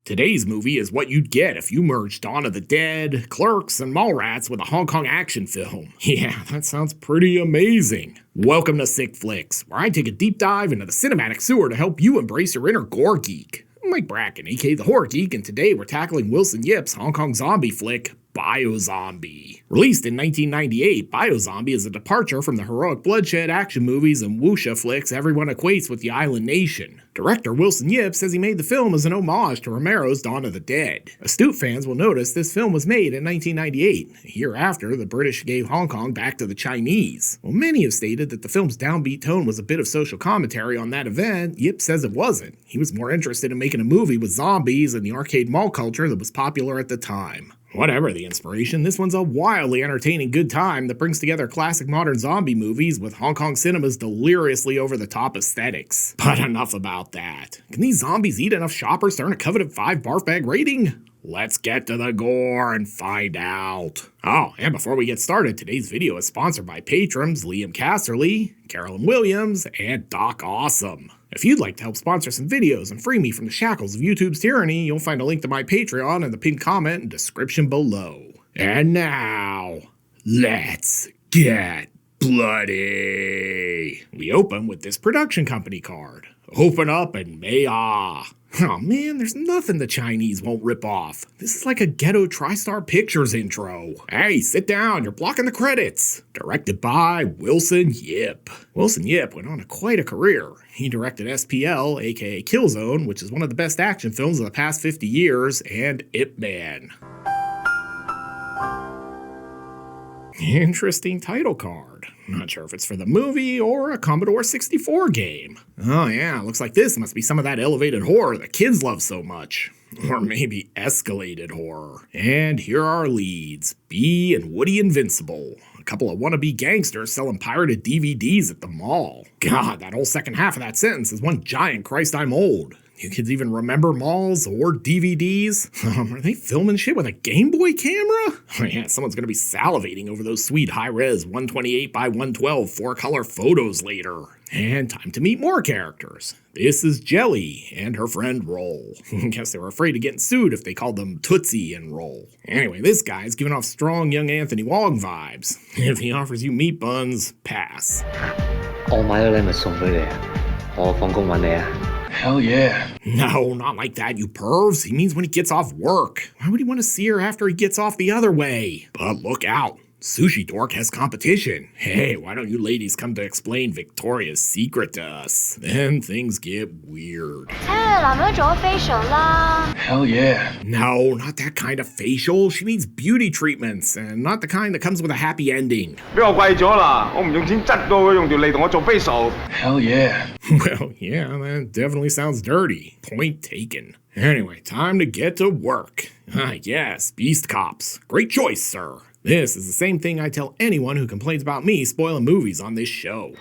Today's movie is what you'd get if you merged Dawn of the Dead, Clerks, and Mallrats with a Hong Kong action film. Yeah, that sounds pretty amazing. Welcome to Sick Flicks, where I take a deep dive into the cinematic sewer to help you embrace your inner gore geek. I'm Mike Bracken, aka the Horror Geek, and today we're tackling Wilson Yip's Hong Kong zombie flick, Biozombie. Released in 1998, Biozombie is a departure from the heroic bloodshed action movies and wuxia flicks everyone equates with the island nation. Director Wilson Yip says he made the film as an homage to Romero's Dawn of the Dead. Astute fans will notice this film was made in 1998, a year after the British gave Hong Kong back to the Chinese. While many have stated that the film's downbeat tone was a bit of social commentary on that event, Yip says it wasn't. He was more interested in making a movie with zombies and the arcade mall culture that was popular at the time. Whatever the inspiration, this one's a wildly entertaining good time that brings together classic modern zombie movies with Hong Kong cinema's deliriously over-the-top aesthetics. But enough about that. Can these zombies eat enough shoppers to earn a coveted 5 barf bag rating? Let's get to the gore and find out. Oh, and before we get started, today's video is sponsored by patrons Liam Casserly, Carolyn Williams, and Doc Awesome. If you'd like to help sponsor some videos and free me from the shackles of YouTube's tyranny, you'll find a link to my Patreon in the pinned comment and description below. And now, let's get bloody. We open with this production company card. Open up and may-ah. Oh man, there's nothing the Chinese won't rip off. This is like a ghetto TriStar Pictures intro. Hey, sit down, you're blocking the credits. Directed by Wilson Yip. Wilson Yip went on quite a career. He directed SPL, aka Killzone, which is one of the best action films of the past 50 years, and Ip Man. Interesting title card. Not sure if it's for the movie or a Commodore 64 game. Oh yeah, looks like this must be some of that elevated horror that kids love so much. Or maybe escalated horror. And here are our leads, Bee and Woody Invincible. A couple of wannabe gangsters selling pirated DVDs at the mall. God, that whole second half of that sentence is one giant Christ I'm old. You kids even remember malls or DVDs? Are they filming shit with a Game Boy camera? Oh yeah, someone's gonna be salivating over those sweet high-res 128 by 112 4-color photos later. And time to meet more characters. This is Jelly and her friend Roll. Guess they were afraid of getting sued if they called them Tootsie and Roll. Anyway, this guy's giving off strong young Anthony Wong vibes. If he offers you meat buns, pass. Hell yeah. No, not like that, you pervs. He means when he gets off work. Why would he want to see her after he gets off the other way? But look out. Sushi Dork has competition. Hey, why don't you ladies come to explain Victoria's secret to us? Then things get weird. Hell yeah. No, not that kind of facial. She needs beauty treatments, and not the kind that comes with a happy ending. Hell yeah. Well, yeah, that definitely sounds dirty. Point taken. Anyway, time to get to work. Yes, Beast Cops. Great choice, sir. This is the same thing I tell anyone who complains about me spoiling movies on this show.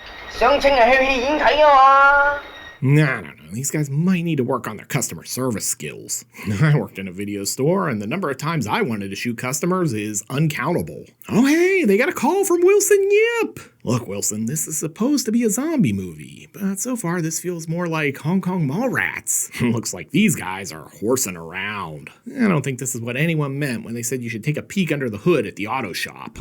No, these guys might need to work on their customer service skills. I worked in a video store, and the number of times I wanted to shoot customers is uncountable. Oh hey, they got a call from Wilson Yip! Look, Wilson, this is supposed to be a zombie movie, but so far this feels more like Hong Kong Mallrats. Looks like these guys are horsing around. I don't think this is what anyone meant when they said you should take a peek under the hood at the auto shop.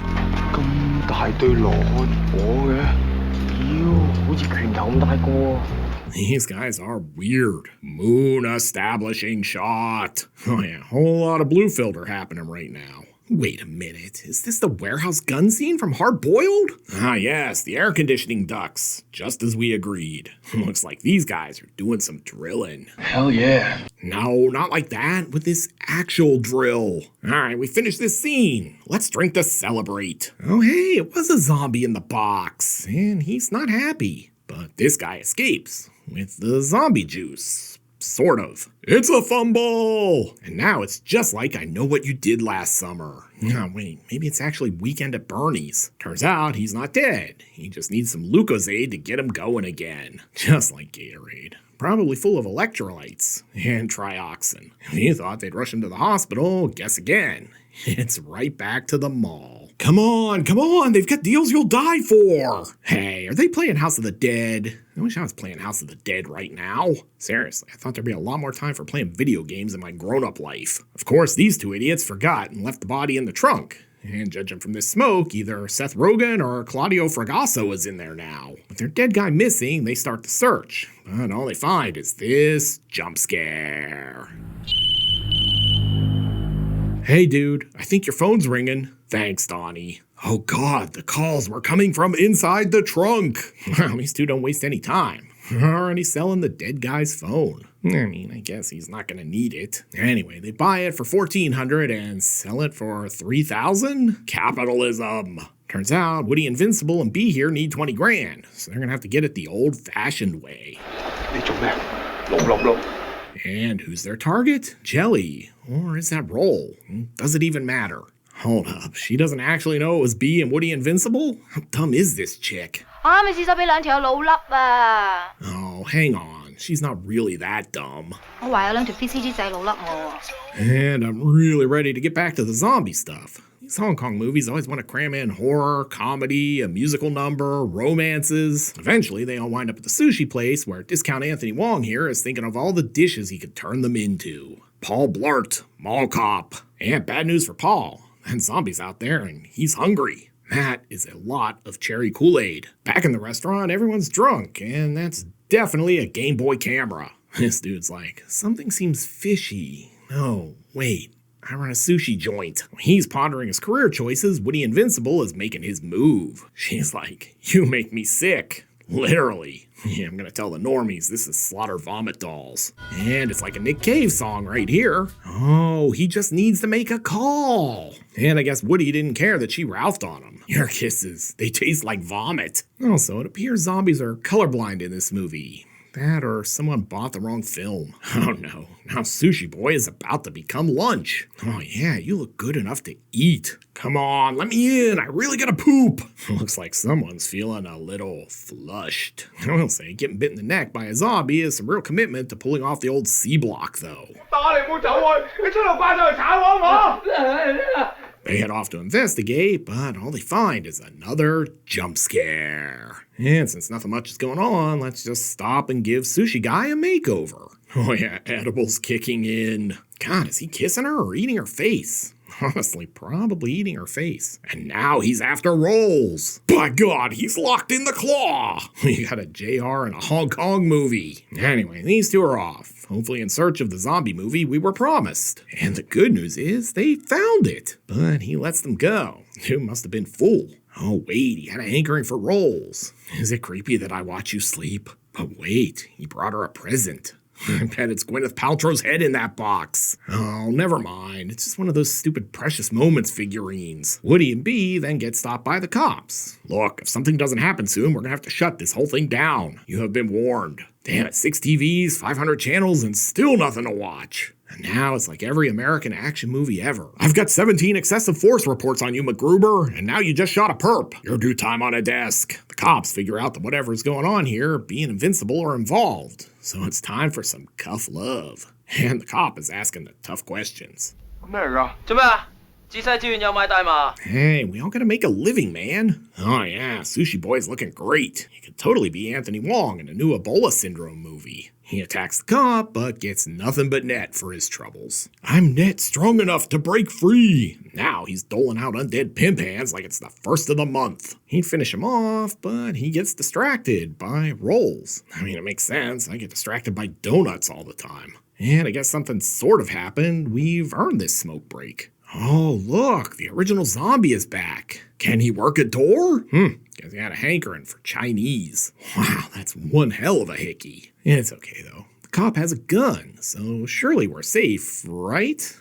These guys are weird. Moon establishing shot. Oh yeah, whole lot of blue filter happening right now. Wait a minute, is this the warehouse gun scene from Hard Boiled? Ah yes, the air conditioning ducts, just as we agreed. Looks like these guys are doing some drilling. Hell yeah. No, not like that, with this actual drill. Alright, we finished this scene. Let's drink to celebrate. Oh hey, it was a zombie in the box, and he's not happy. But this guy escapes with the zombie juice. Sort of. It's a fumble! And now it's just like I Know What You Did Last Summer. No, wait, maybe it's actually Weekend at Bernie's. Turns out he's not dead. He just needs some Lucozade to get him going again. Just like Gatorade. Probably full of electrolytes and trioxin. If you thought they'd rush him to the hospital, guess again. It's right back to the mall. Come on, they've got deals you'll die for. Hey, are they playing House of the Dead? I wish I was playing House of the Dead right now. Seriously, I thought there'd be a lot more time for playing video games in my grown-up life. Of course, these two idiots forgot and left the body in the trunk. And judging from this smoke, either Seth Rogen or Claudio Fragasso is in there now. With their dead guy missing, they start the search. But all they find is this jump scare. Hey dude, I think your phone's ringing. Thanks, Donnie. Oh god, the calls were coming from inside the trunk. Well, these two don't waste any time. Already selling the dead guy's phone. I mean, I guess he's not gonna need it. Anyway, they buy it for $1,400 and sell it for $3,000? Capitalism. Turns out Woody Invincible and B here need 20 grand, so they're gonna have to get it the old-fashioned way. And who's their target? Jelly. Or is that Roll? Does it even matter? Hold up, she doesn't actually know it was B and Woody Invincible? How dumb is this chick? Oh, hang on. She's not really that dumb. And I'm really ready to get back to the zombie stuff. These Hong Kong movies always want to cram in horror, comedy, a musical number, romances. Eventually, they all wind up at the sushi place where Discount Anthony Wong here is thinking of all the dishes he could turn them into. Paul Blart, Mall Cop, and bad news for Paul. And zombies out there, and he's hungry. That is a lot of cherry Kool-Aid. Back in the restaurant, everyone's drunk, and that's definitely a Game Boy camera. This dude's like, something seems fishy. No, wait, I run a sushi joint. When he's pondering his career choices, Woody Invincible is making his move. She's like, you make me sick. Literally. Yeah, I'm gonna tell the normies this is Slaughter Vomit Dolls. And it's like a Nick Cave song right here. Oh, he just needs to make a call. And I guess Woody didn't care that she Ralphed on him. Your kisses, they taste like vomit. Also, it appears zombies are colorblind in this movie. That or someone bought the wrong film. Oh no, now Sushi Boy is about to become lunch. Oh yeah, you look good enough to eat. Come on, let me in, I really gotta poop. Looks like someone's feeling a little flushed. I will say, getting bit in the neck by a zombie is some real commitment to pulling off the old C block though. They head off to investigate, but all they find is another jump scare. And since nothing much is going on, let's just stop and give Sushi Guy a makeover. Oh yeah, edibles kicking in. God, is he kissing her or eating her face? Honestly, probably eating her face. And now he's after Rolls. By God, he's locked in the claw. We got a JR in a Hong Kong movie. Anyway, these two are off. Hopefully in search of the zombie movie we were promised. And the good news is they found it. But he lets them go. Dude must have been full. Oh wait, he had a hankering for Rolls. Is it creepy that I watch you sleep? But wait, he brought her a present. I bet it's Gwyneth Paltrow's head in that box. Oh, never mind. It's just one of those stupid Precious Moments figurines. Woody and Bee then get stopped by the cops. Look, if something doesn't happen soon, we're gonna have to shut this whole thing down. You have been warned. Damn it, 6 TVs, 500 channels, and still nothing to watch. And now it's like every American action movie ever. I've got 17 excessive force reports on you, MacGruber, and now you just shot a perp. Your due time on a desk. The cops figure out that whatever's going on here, being invincible, are involved. So it's time for some cuff love. And the cop is asking the tough questions. Hey, we all gotta make a living, man. Oh yeah, Sushi Boy's looking great. He could totally be Anthony Wong in a new Ebola Syndrome movie. He attacks the cop, but gets nothing but net for his troubles. I'm net strong enough to break free. Now he's doling out undead pimp hands like it's the first of the month. He'd finish him off, but he gets distracted by Rolls. I mean, it makes sense. I get distracted by donuts all the time. And I guess something sort of happened. We've earned this smoke break. Oh, look, the original zombie is back. Can he work a door? Guess he had a hankering for Chinese. Wow, that's one hell of a hickey. It's okay, though. The cop has a gun, so surely we're safe, right?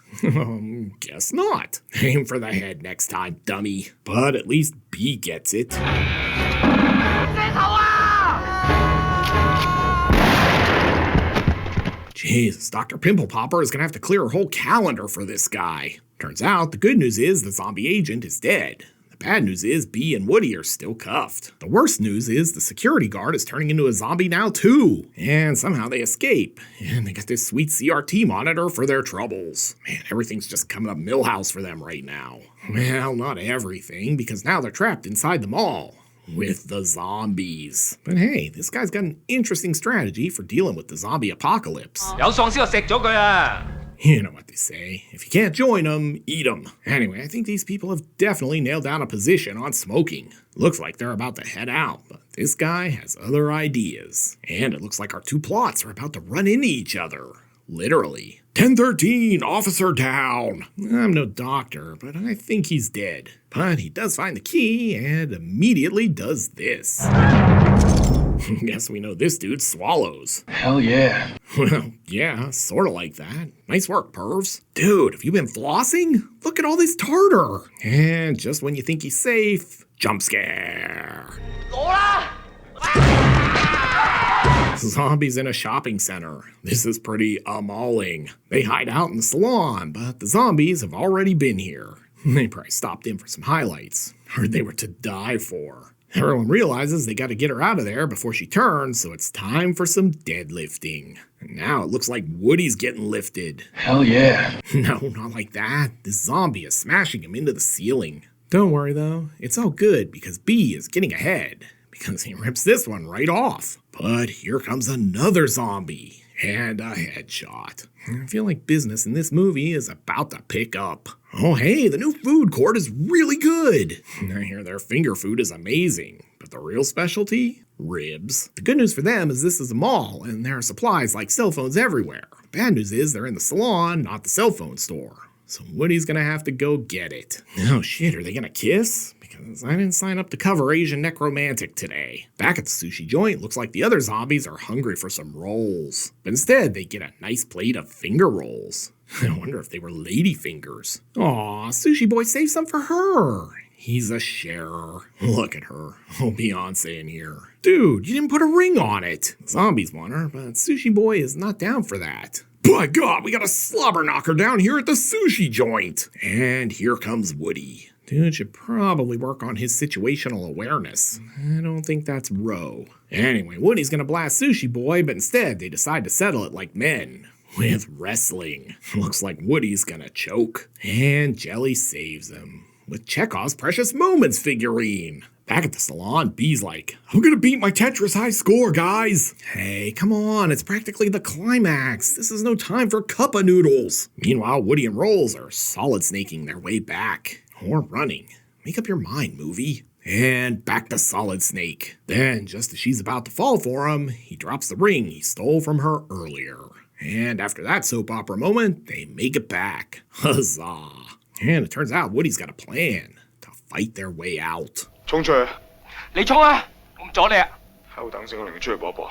Guess not. Aim for the head next time, dummy. But at least B gets it. Jesus, Dr. Pimple Popper is gonna have to clear her whole calendar for this guy. Turns out, the good news is the zombie agent is dead. The bad news is B and Woody are still cuffed. The worst news is the security guard is turning into a zombie now too. And somehow they escape. And they got this sweet CRT monitor for their troubles. Man, everything's just coming up Millhouse for them right now. Well, not everything, because now they're trapped inside the mall. with the zombies. But hey, this guy's got an interesting strategy for dealing with the zombie apocalypse. 有喪屍就食咗佢啊！ You know what they say. If you can't join them, eat them. Anyway, I think these people have definitely nailed down a position on smoking. Looks like they're about to head out, but this guy has other ideas. And it looks like our two plots are about to run into each other. Literally. 1013, officer down. I'm no doctor, but I think he's dead. But he does find the key and immediately does this. Guess we know this dude swallows. Hell yeah. Well, yeah, sorta like that. Nice work, pervs. Dude, have you been flossing? Look at all this tartar. And just when you think he's safe, jump scare. 攞啦！ Zombies in a shopping center. This is pretty mauling. They hide out in the salon, but the zombies have already been here. They probably stopped in for some highlights. Heard they were to die for. Everyone realizes they gotta get her out of there before she turns, so it's time for some deadlifting. And now it looks like Woody's getting lifted. Hell yeah. No, not like that. This zombie is smashing him into the ceiling. Don't worry though, it's all good because B is getting ahead, because he rips this one right off. But here comes another zombie, and a headshot. I feel like business in this movie is about to pick up. Oh hey, the new food court is really good. I hear their finger food is amazing, but the real specialty? Ribs. The good news for them is this is a mall, and there are supplies like cell phones everywhere. The bad news is they're in the salon, not the cell phone store. So Woody's gonna have to go get it. Oh shit, are they gonna kiss? Because I didn't sign up to cover Asian Necromantic today. Back at the sushi joint, looks like the other zombies are hungry for some rolls. But instead, they get a nice plate of finger rolls. I wonder if they were lady fingers. Aw, Sushi Boy saved some for her. He's a sharer. Look at her. Oh, Beyonce in here. Dude, you didn't put a ring on it. Zombies want her, but Sushi Boy is not down for that. By God, we got a slobber knocker down here at the sushi joint. And here comes Woody. Dude should probably work on his situational awareness. I don't think that's Ro. Anyway, Woody's gonna blast Sushi Boy, but instead they decide to settle it like men. With wrestling. Looks like Woody's gonna choke. And Jelly saves him. With Chekhov's Precious Moments figurine. Back at the salon, B's like, I'm gonna beat my Tetris high score, guys. Hey, come on, it's practically the climax. This is no time for cuppa noodles. Meanwhile, Woody and Rolls are solid snaking their way back. Or running. Make up your mind, movie. And back to Solid Snake. Then, just as she's about to fall for him, he drops the ring he stole from her earlier. And after that soap opera moment, they make it back. Huzzah. And it turns out Woody's got a plan to fight their way out. 衝出去！你衝啊！我唔阻你啊！喺度等先，我令佢出去搏一搏。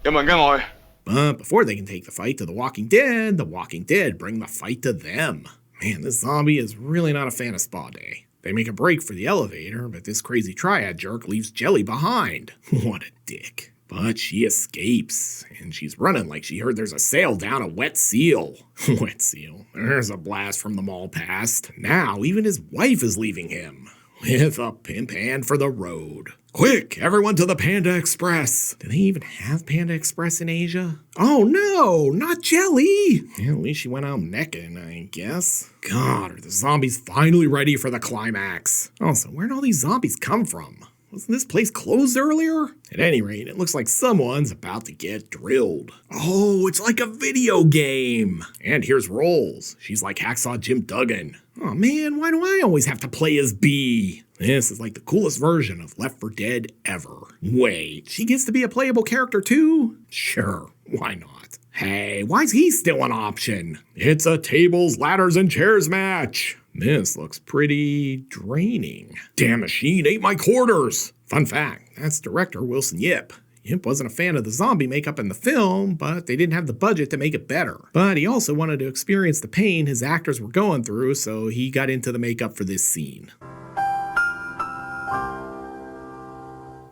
有冇人跟我去？ But before they can take the fight to the Walking Dead bring the fight to them. Man, this zombie is really not a fan of spa day. They make a break for the elevator, but this crazy triad jerk leaves Jelly behind. What a dick. But she escapes, and she's running like she heard there's a sale down a Wet Seal. Wet Seal. There's a blast from the mall past. Now even his wife is leaving him. With a pimp hand for the road. Quick, everyone to the Panda Express. Do they even have Panda Express in Asia? Oh no, not Jelly. At least she went out necking, I guess. God, are the zombies finally ready for the climax? Also, where'd all these zombies come from? Wasn't this place closed earlier? At any rate, it looks like someone's about to get drilled. Oh, it's like a video game. And here's Rolls. She's like Hacksaw Jim Duggan. Oh man, why do I always have to play as B? This is like the coolest version of Left 4 Dead ever. Wait, she gets to be a playable character too? Sure, why not? Hey, why's he still an option? It's a tables, ladders, and chairs match. This looks pretty draining. Damn machine ate my quarters. Fun fact, that's director Wilson Yip. Yip wasn't a fan of the zombie makeup in the film, but they didn't have the budget to make it better. But he also wanted to experience the pain his actors were going through, so he got into the makeup for this scene.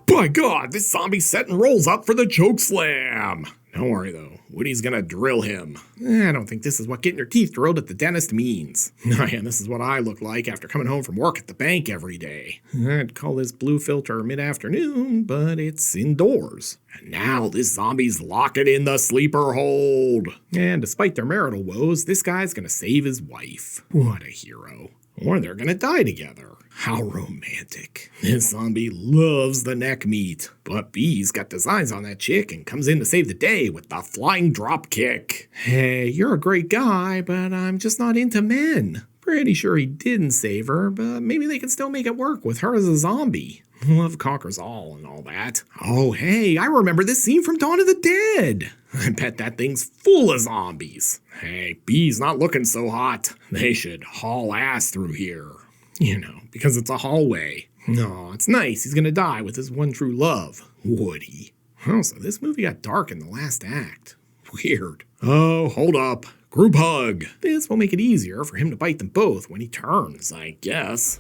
By God, this zombie setting Rolls up for the choke slam. Don't worry though, Woody's gonna drill him. I don't think this is what getting your teeth drilled at the dentist means. Oh yeah, this is what I look like after coming home from work at the bank every day. I'd call this blue filter mid-afternoon, but it's indoors. And now this zombie's locking in the sleeper hold. And despite their marital woes, this guy's gonna save his wife. What a hero. or they're gonna die together. How romantic. This zombie loves the neck meat. But B's got designs on that chick and comes in to save the day with the flying drop kick. Hey, you're a great guy, but I'm just not into men. Pretty sure he didn't save her, but maybe they can still make it work with her as a zombie. Love conquers all and all that. Oh, hey, I remember this scene from Dawn of the Dead. I bet that thing's full of zombies. Hey, B's not looking so hot. They should haul ass through here. You know, because it's a hallway. No, it's nice. He's gonna die with his one true love, Woody. Oh, so this movie got dark in the last act. Weird. Oh, hold up. Group hug. This will make it easier for him to bite them both when he turns, I guess.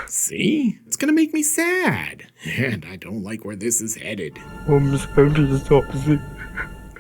See? It's gonna make me sad. And I don't like where this is headed.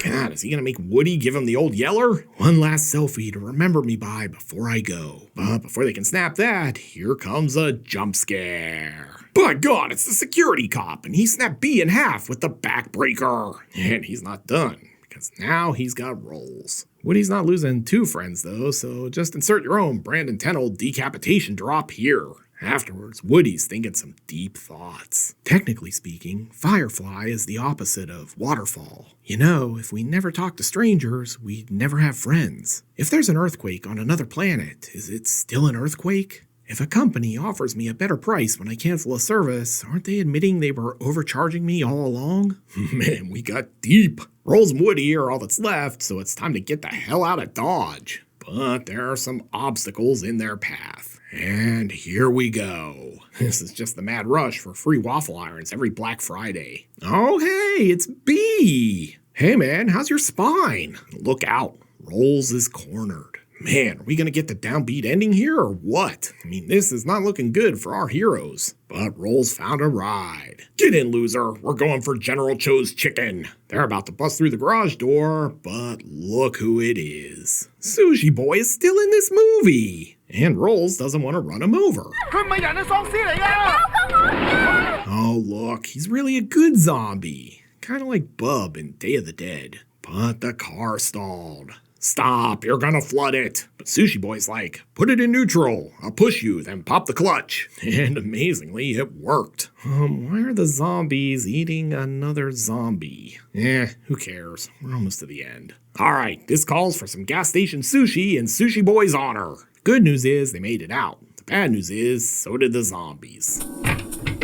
God, is he gonna make Woody give him the old yeller? One last selfie to remember me by before I go. But before they can snap that, here comes a jump scare. By God, it's the security cop, and he snapped B in half with the backbreaker. And he's not done, because now he's got rolls. Woody's not losing two friends, though, so just insert your own Brandon Tennell decapitation drop here. Afterwards, Woody's thinking some deep thoughts. Technically speaking, Firefly is the opposite of Waterfall. You know, if we never talk to strangers, we'd never have friends. If there's an earthquake on another planet, is it still an earthquake? If a company offers me a better price when I cancel a service, aren't they admitting they were overcharging me all along? Man, we got deep. Rolls and Woody are all that's left, so it's time to get the hell out of Dodge. But there are some obstacles in their path. And here we go. This is just the mad rush for free waffle irons every Black Friday. Oh, hey, it's B. Hey, man, how's your spine? Look out. Rolls is cornered. Man, are we going to get the downbeat ending here or what? I mean, this is not looking good for our heroes. But Rolls found a ride. Get in, loser. We're going for General Cho's chicken. They're about to bust through the garage door, but look who it is. Sushi Boy is still in this movie. And Rolls doesn't want to run him over. Oh, look, he's really a good zombie. Kind of like Bub in Day of the Dead. But the car stalled. Stop, you're gonna flood it. But Sushi Boy's like, put it in neutral. I'll push you, then pop the clutch. And amazingly, it worked. Why are the zombies eating another zombie? Who cares? We're almost to the end. Alright, this calls for some gas station sushi in Sushi Boy's honor. Good news is they made it out. The bad news is, so did the zombies.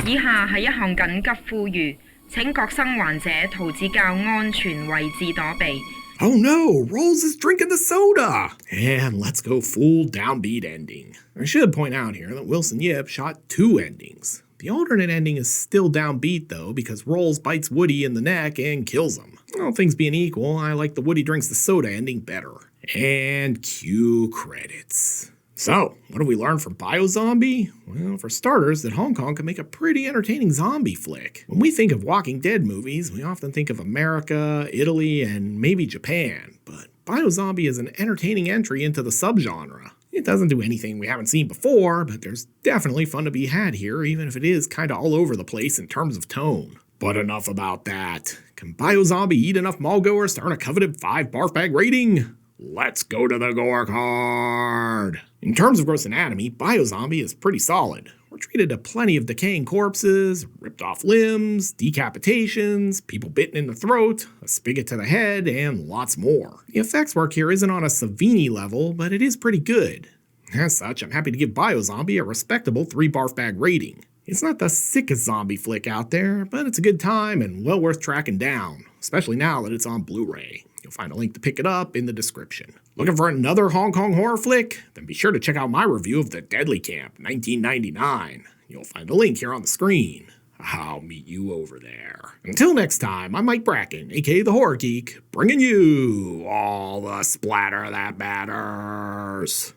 以下係一項緊急呼籲，請各生還者逃至較安全位置躲避。 Oh no, Rolls is drinking the soda! And let's go full downbeat ending. I should point out here that Wilson Yip shot two endings. The alternate ending is still downbeat though, because Rolls bites Woody in the neck and kills him. All things being equal, I like the Woody drinks the soda ending better. And cue credits. So, what have we learned from Biozombie? Well, for starters, that Hong Kong can make a pretty entertaining zombie flick. When we think of Walking Dead movies, we often think of America, Italy, and maybe Japan. But Biozombie is an entertaining entry into the subgenre. It doesn't do anything we haven't seen before, but there's definitely fun to be had here, even if it is kinda all over the place in terms of tone. But enough about that. Can Biozombie eat enough mallgoers to earn a coveted 5 barf bag rating? Let's go to the gore card. In terms of gross anatomy, Biozombie is pretty solid. We're treated to plenty of decaying corpses, ripped off limbs, decapitations, people bitten in the throat, a spigot to the head, and lots more. The effects work here isn't on a Savini level, but it is pretty good. As such, I'm happy to give Biozombie a respectable 3 barf bag rating. It's not the sickest zombie flick out there, but it's a good time and well worth tracking down, especially now that it's on Blu-ray. You'll find a link to pick it up in the description. Looking for another Hong Kong horror flick? Then be sure to check out my review of The Deadly Camp, 1999. You'll find a link here on the screen. I'll meet you over there. Until next time, I'm Mike Bracken, aka The Horror Geek, bringing you all the splatter that matters.